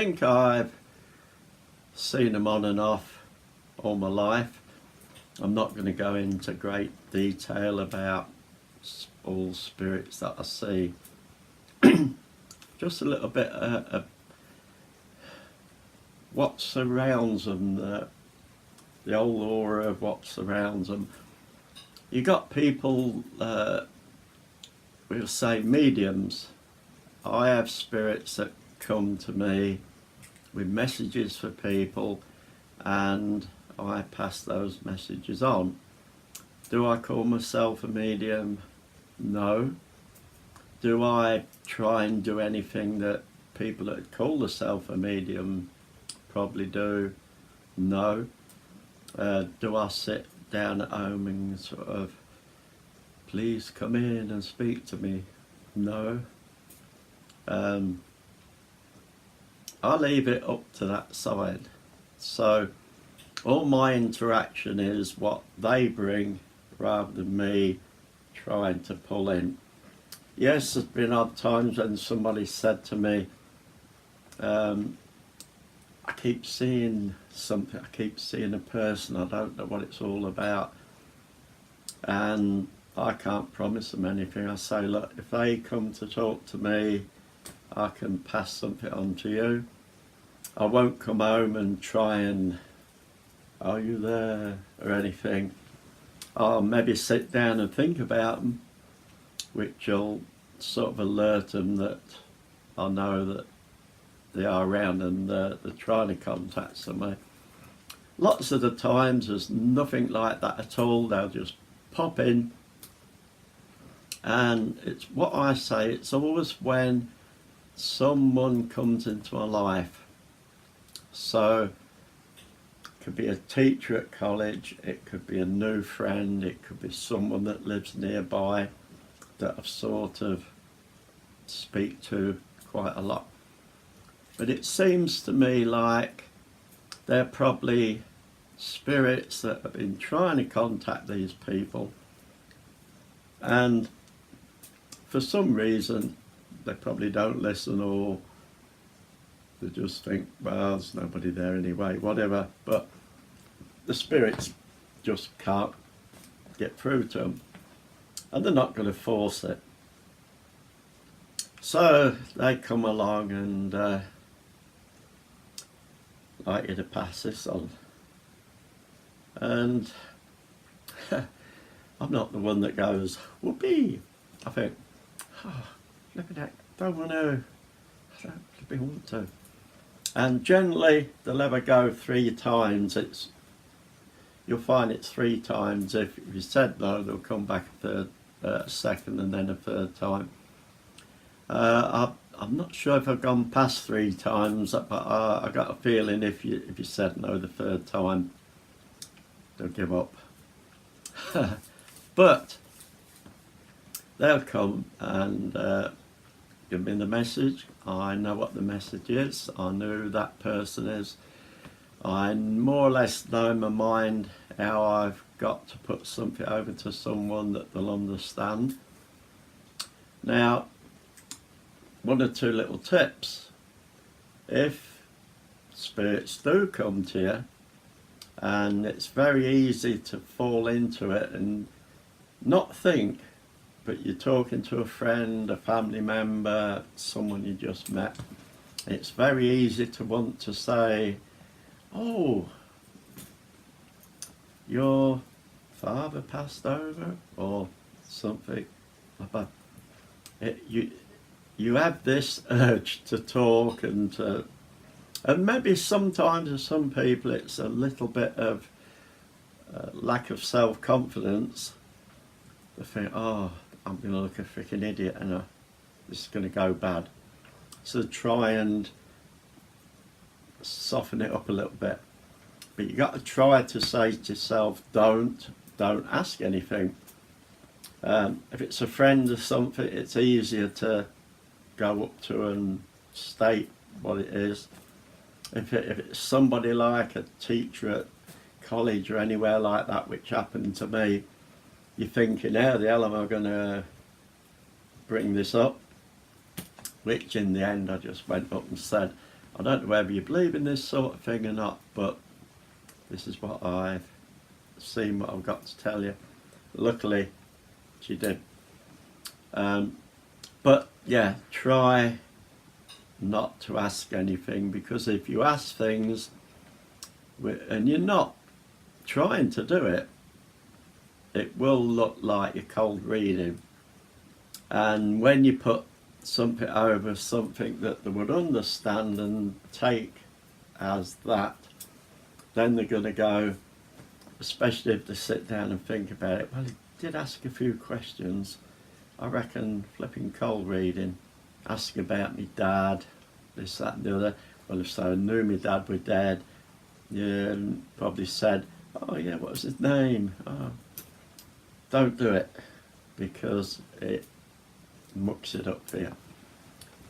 think I've seen them on and off all my life. I'm not going to go into great detail about all spirits that I see. Just a little bit of what surrounds them, the whole aura of what surrounds them. You got people, we'll say mediums. I have spirits that come to me with messages for people, and I pass those messages on. Do I call myself a medium? No. Do I try and do anything that people that call themselves a medium probably do? No. Do I sit down at home and sort of, please come in and speak to me? No. I leave it up to that side. So all my interaction is what they bring rather than me trying to pull in. Yes, there's been odd times when somebody said to me, I keep seeing something, I keep seeing a person, I don't know what it's all about. And I can't promise them anything. I say, look, if they come to talk to me, I can pass something on to you. I won't come home and try and, are you there, or anything. I'll maybe sit down and think about them, which will sort of alert them that I know that they are around and they're trying to contact somebody. Lots of the times there's nothing like that at all. They'll just pop in, and it's what I say, it's always when someone comes into my life. So it could be a teacher at college, it could be a new friend, it could be someone that lives nearby that I've sort of speak to quite a lot. But it seems to me like they're probably spirits that have been trying to contact these people, and for some reason they probably don't listen, or they just think, well, there's nobody there anyway, whatever. But the spirits just can't get through to them, and they're not going to force it. So they come along and like you to pass this on. And I'm not the one that goes, whoopee. I think, oh, look at that, don't want to, I don't really want to. And generally they'll ever go 3 times. You'll find it's 3 times. If you said no, they'll come back a second and then a 3rd time. I'm not sure if I've gone past 3 times, but I got a feeling if you said no the 3rd time, they'll give up. But they'll come and give me the message. I know what the message is. I know who that person is. I more or less know in my mind how I've got to put something over to someone that they'll understand. Now, 1 or 2 little tips. If spirits do come to you, and it's very easy to fall into it and not think, but you're talking to a friend, a family member, someone you just met, it's very easy to want to say, oh, your father passed over, or something like that. You have this urge to talk and maybe sometimes with some people it's a little bit of lack of self-confidence. They think, oh, I'm going to look a freaking idiot and this is going to go bad. So try and soften it up a little bit. But you got to try to say to yourself, don't ask anything. If it's a friend or something, it's easier to go up to and state what it is. If it's somebody like a teacher at college or anywhere like that, which happened to me, you're thinking, how the hell am I going to bring this up? Which in the end I just went up and said, I don't know whether you believe in this sort of thing or not, but this is what I've seen, what I've got to tell you. Luckily, she did. But yeah, try not to ask anything, because if you ask things and you're not trying to do it, it will look like you're cold reading. And when you put something over something that they would understand and take as that, then they're going to go, especially if they sit down and think about it, well, he did ask a few questions. I reckon flipping cold reading, ask about me dad, this, that and the other. Well, if so, I knew my dad was dead. Yeah, and probably said, oh yeah, what was his name? Oh. Don't do it, because it mucks it up for you.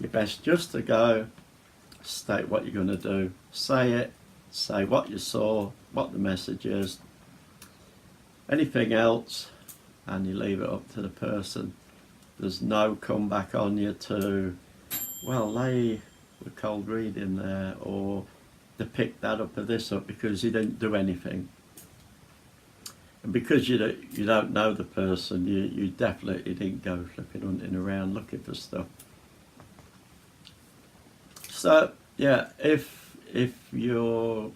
You're best just to go, state what you're going to do, say it, say what you saw, what the message is, anything else, and you leave it up to the person. There's no comeback on you to, well, they were cold reading there, or they picked that up or this up, because you didn't do anything. And because you don't know the person, you definitely didn't go flipping hunting around looking for stuff. So yeah, if you're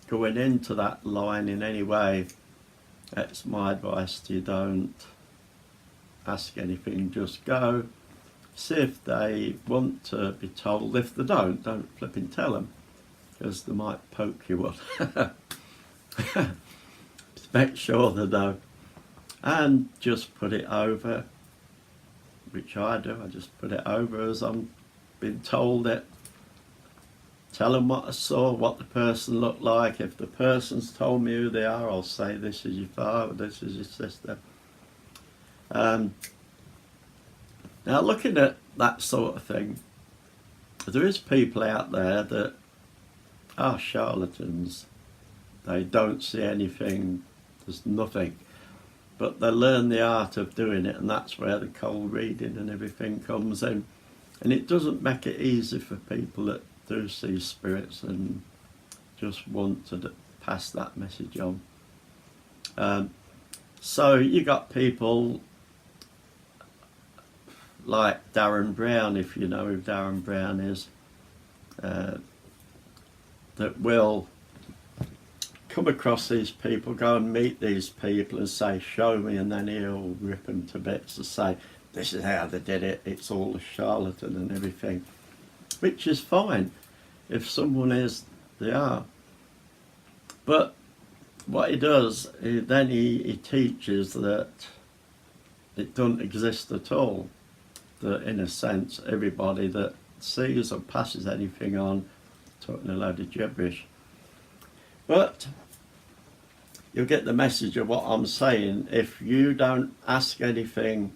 going into that line in any way, that's my advice to you. Don't ask anything, just go. See if they want to be told. If they don't flipping tell them, because they might poke you up. Make sure they don't. And just put it over, which I do. I just put it over as I'm being told it. Tell them what I saw, what the person looked like. If the person's told me who they are, I'll say, this is your father, this is your sister. Now, looking at that sort of thing, there is people out there that are charlatans. They don't see anything, there's nothing. But they learn the art of doing it, and that's where the cold reading and everything comes in. And it doesn't make it easy for people that do see spirits and just want to pass that message on. So you got people like Darren Brown, if you know who Darren Brown is, that will come across these people, go and meet these people and say, show me, and then he'll rip them to bits and say, this is how they did it, it's all a charlatan and everything, which is fine. If someone is, they are. But what he does, then he teaches that it doesn't exist at all. That in a sense, everybody that sees or passes anything on, talking a load of gibberish. But you'll get the message of what I'm saying. If you don't ask anything,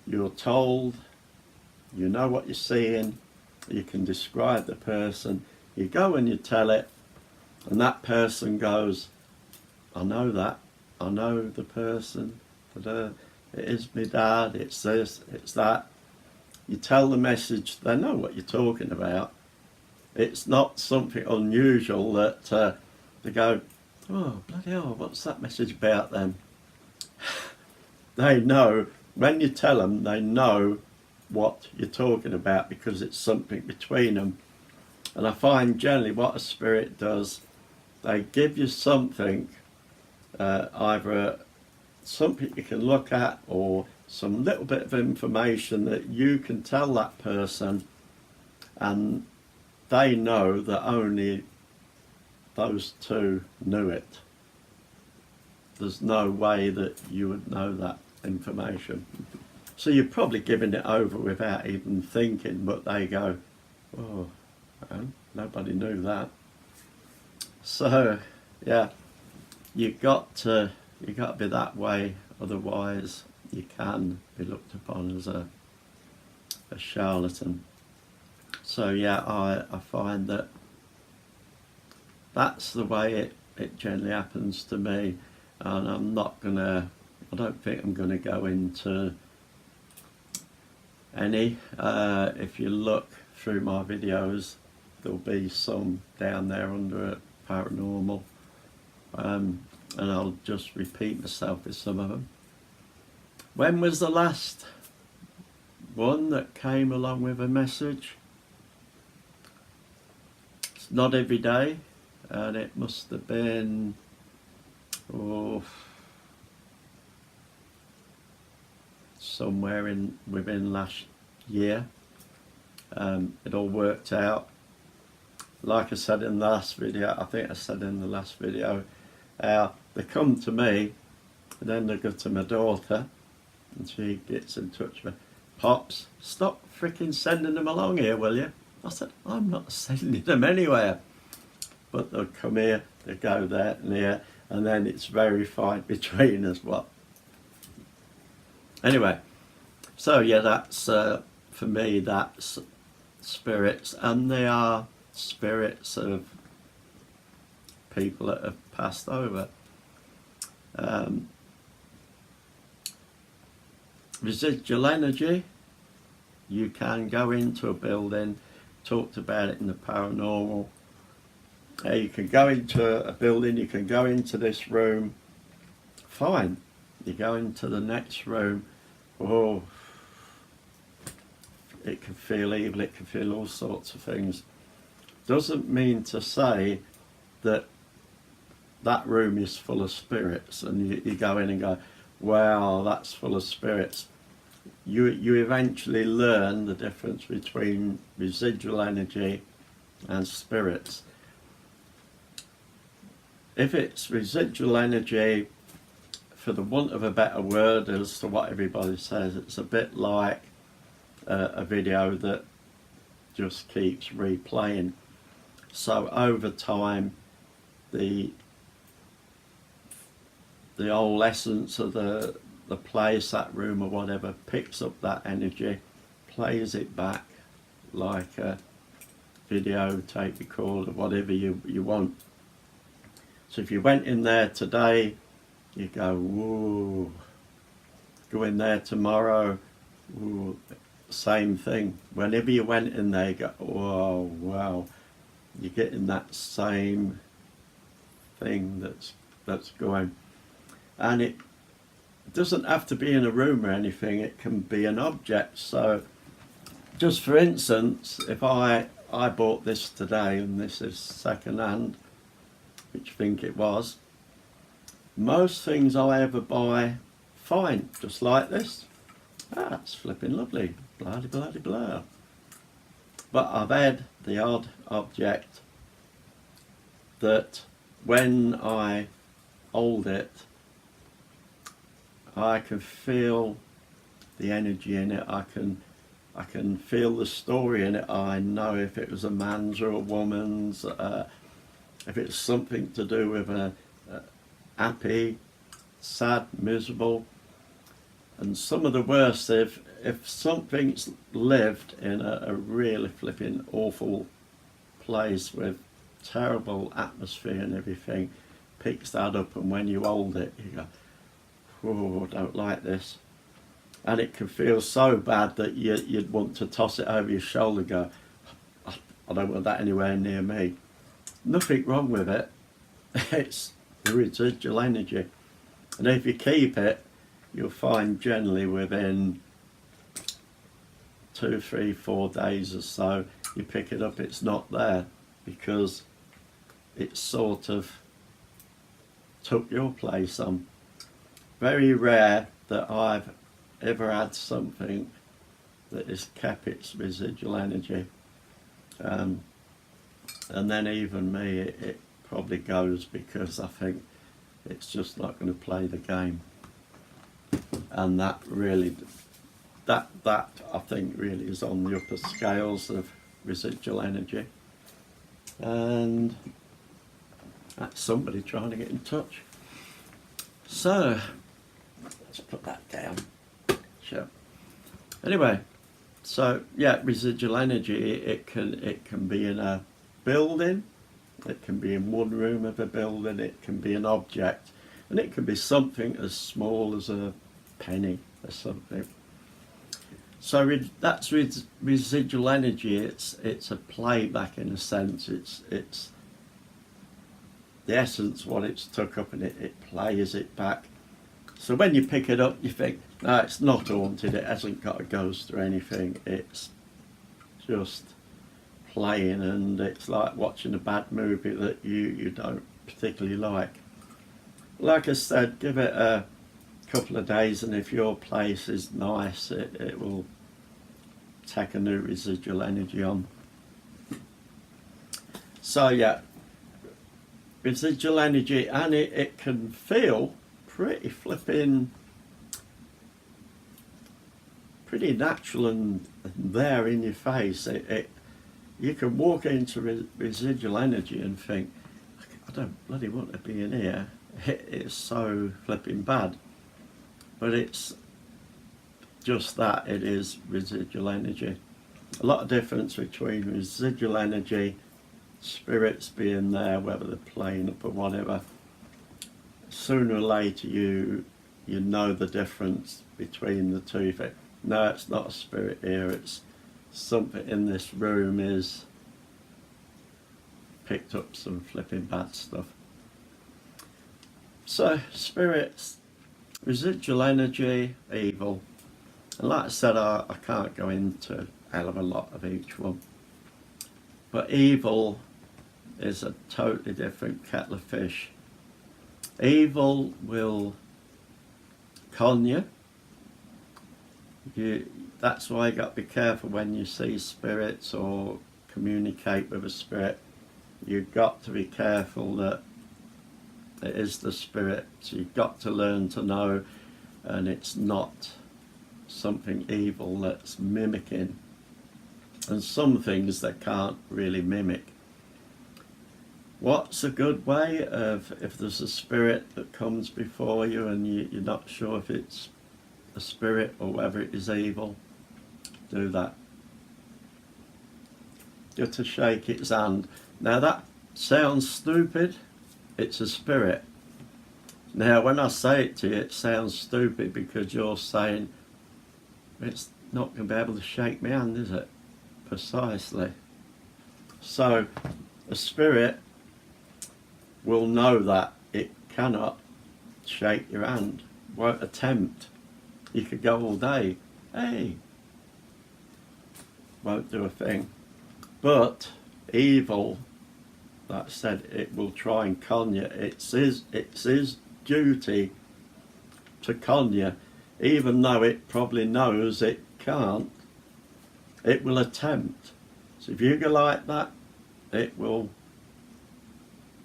you're told, you know what you're seeing, you can describe the person, you go and you tell it, and that person goes, I know that, I know the person, it is my dad, it's this, it's that. You tell the message, they know what you're talking about. It's not something unusual that they go, oh bloody hell, what's that message about then? They know, when you tell them, they know what you're talking about, because it's something between them. And I find generally what a spirit does, they give you something, either something you can look at or some little bit of information that you can tell that person, and they know that only those two knew it. There's no way that you would know that information. So you're probably giving it over without even thinking, but they go, oh, man, nobody knew that. So yeah, you got to be that way, otherwise you can be looked upon as a charlatan. So yeah, I find that that's the way it generally happens to me, and I don't think I'm gonna go into any. If you look through my videos, there'll be some down there under paranormal, and I'll just repeat myself with some of them. When was the last one that came along with a message? It's not every day, and it must have been somewhere within last year. It all worked out. Like I said in the last video, I think I said in the last video, they come to me, and then they go to my daughter, and she gets in touch with me. Pops, stop freaking sending them along here, will you? I said, I'm not sending them anywhere. But they'll come here, they go there and here, and then it's verified between us what. Anyway, so yeah, that's, for me, that's spirits, and they are spirits of people that have passed over. Residual energy, you can go into a building, talked about it in the paranormal. You can go into a building, you can go into this room, fine. You go into the next room, oh, it can feel evil, it can feel all sorts of things. Doesn't mean to say that that room is full of spirits, and you go in and go, wow, that's full of spirits. You eventually learn the difference between residual energy and spirits. If it's residual energy, for the want of a better word, as to what everybody says, it's a bit like a video that just keeps replaying. So over time, the whole essence of the place, that room or whatever, picks up that energy, plays it back like a video tape recorder, whatever you want. So if you went in there today, you go, whoa. Go in there tomorrow, whoa. Same thing. Whenever you went in there, you go, oh wow. You're getting that same thing that's going. And it doesn't have to be in a room or anything, it can be an object. So just for instance, if I bought this today, and this is second hand, which I think it was, most things I ever buy, fine, just like this. It's flipping lovely, blah blah blah blah. But I've had the odd object that when I hold it, I can feel the energy in it, I can feel the story in it. I know if it was a man's or a woman's, if it's something to do with a happy, sad, miserable. And some of the worst, if something's lived in a really flipping awful place with terrible atmosphere and everything, picks that up, and when you hold it, you go, oh, I don't like this. And it can feel so bad that you'd want to toss it over your shoulder and go, I don't want that anywhere near me. Nothing wrong with it. It's the residual energy. And if you keep it, you'll find generally within 2, 3, 4 days or so, you pick it up, it's not there, because it sort of took your place on. Very rare that I've ever had something that has kept its residual energy. And then even me, it probably goes, because I think it's just not going to play the game. And that really, that I think really is on the upper scales of residual energy. And that's somebody trying to get in touch. So let's put that down. Sure. Anyway, so yeah, residual energy, it can be in a building, it can be in one room of a building, it can be an object, and it can be something as small as a penny or something. So that's residual energy. It's a playback in a sense. It's the essence what it's took up, and it plays it back. So when you pick it up, you think, no, it's not haunted. It hasn't got a ghost or anything. It's just playing, and it's like watching a bad movie that you don't particularly like. Like I said, give it a couple of days, and if your place is nice, it will take a new residual energy on. So yeah, residual energy, and it can feel pretty flipping, pretty natural and there in your face. You can walk into residual energy and think, I don't bloody want to be in here. It's so flipping bad. But it's just that, it is residual energy. A lot of difference between residual energy, spirits being there, whether they're playing up or whatever. Sooner or later you know the difference between the two. You think, no, it's not a spirit here, it's something in this room is picked up some flipping bad stuff. So spirits, residual energy, evil. And like I said, I can't go into a hell of a lot of each one. But evil is a totally different kettle of fish. Evil will con you. That's why you got to be careful when you see spirits or communicate with a spirit. You've got to be careful that it is the spirit. So you've got to learn to know, and it's not something evil that's mimicking. And some things they can't really mimic. What's a good way of, if there's a spirit that comes before you and you're not sure if it's a spirit or whether it is evil, do that. Get to shake its hand. Now that sounds stupid, it's a spirit. Now when I say it to you, it sounds stupid because you're saying, it's not going to be able to shake my hand, is it? Precisely. So a spirit will know that it cannot shake your hand, won't attempt. You could go all day, hey, won't do a thing. But evil, that said, it will try and con you. It's his duty to con you, even though it probably knows it can't. It will attempt. So if you go like that, it will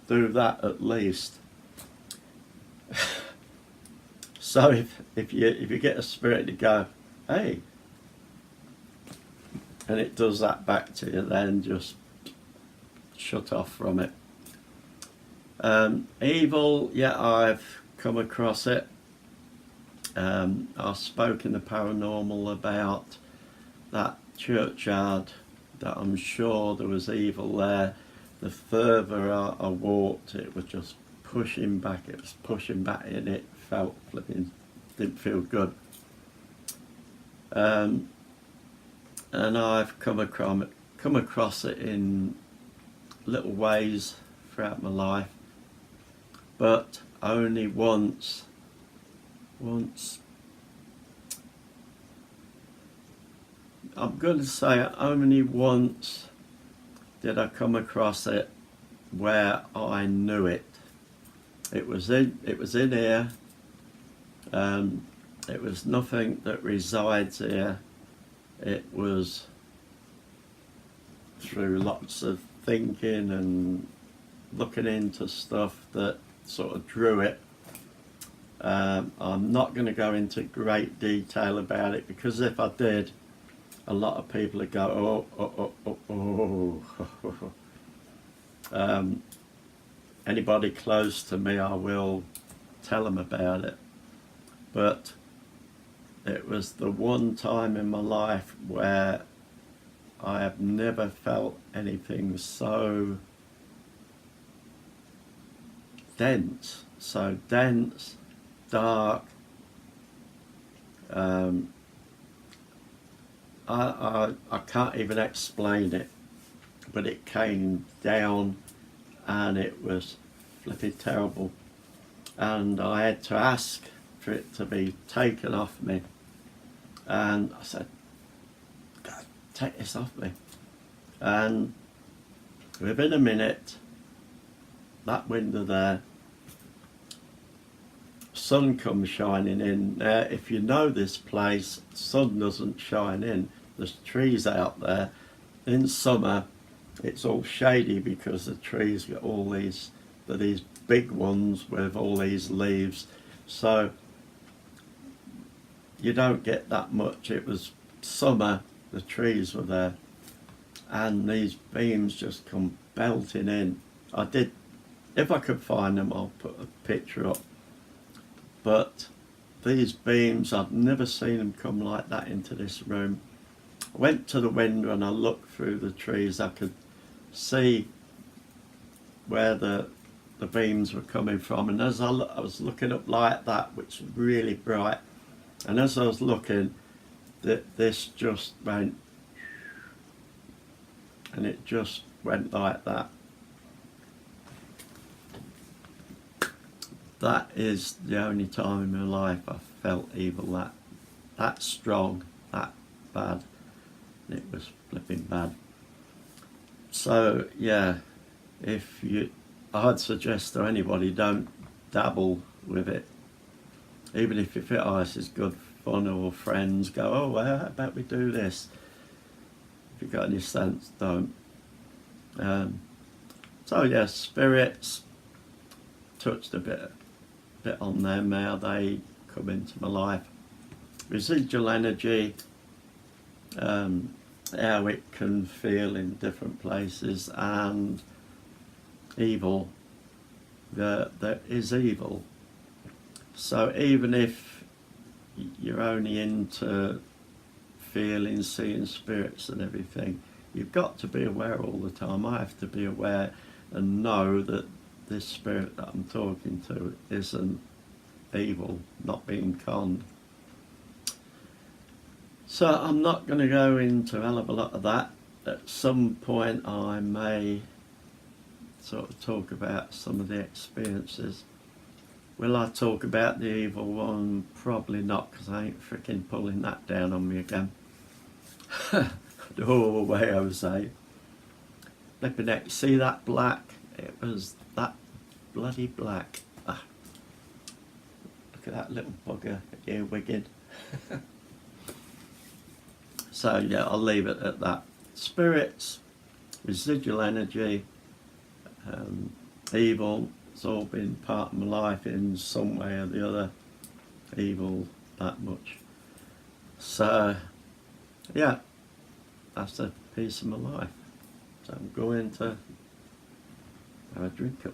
do that at least. So if you get a spirit to go, hey, and it does that back to you, then just shut off from it. Evil, yeah, I've come across it. I've spoken to paranormal about that churchyard, that I'm sure there was evil there. The further I walked, it was just pushing back. It was pushing back, and it felt flipping, didn't feel good. And I've come across it in little ways throughout my life, but only once. I'm going to say only once did I come across it where I knew it. It was in here. It was nothing that resides here. It was through lots of thinking and looking into stuff that sort of drew it. I'm not going to go into great detail about it, because if I did, a lot of people would go, oh. Anybody close to me, I will tell them about it. But it was the one time in my life where I have never felt anything so dense, dark, I can't even explain it, but it came down and it was flipping terrible, and I had to ask for it to be taken off me, and I said, God, take this off me. And within a minute, that window there, sun comes shining in. Now, if you know this place, sun doesn't shine in. There's trees out there. In summer, it's all shady because the trees got all these big ones with all these leaves. So you don't get that much. It was summer, the trees were there, and these beams just come belting in. I did, if I could find them, I'll put a picture up. But these beams, I've never seen them come like that into this room. I went to the window and I looked through the trees. I could see where the beams were coming from, and as I was looking up like that, which was really bright, and as I was looking, this just went, and it just went like that. That is the only time in my life I felt evil that strong, that bad. It was flipping bad. So yeah, I'd suggest to anybody, don't dabble with it. Even if you think, oh, this is good fun, or friends go, oh, well, how about we do this? If you've got any sense, don't. So yeah, spirits, touched a bit on them, how they come into my life. Residual energy, how it can feel in different places, and evil. There is evil. So even if you're only into feeling, seeing spirits and everything, you've got to be aware all the time. I have to be aware and know that this spirit that I'm talking to isn't evil, not being conned. So I'm not going to go into a hell of a lot of that. At some point I may sort of talk about some of the experiences. Will I talk about the evil one? Probably not, because I ain't freaking pulling that down on me again. No way, Jose. Flipping heck, see that black? It was that bloody black. Ah. Look at that little bugger earwigging. So yeah, I'll leave it at that. Spirits, residual energy, evil, it's all been part of my life in some way or the other. Evil, that much. So yeah, that's a piece of my life. So I'm going to have a drink up.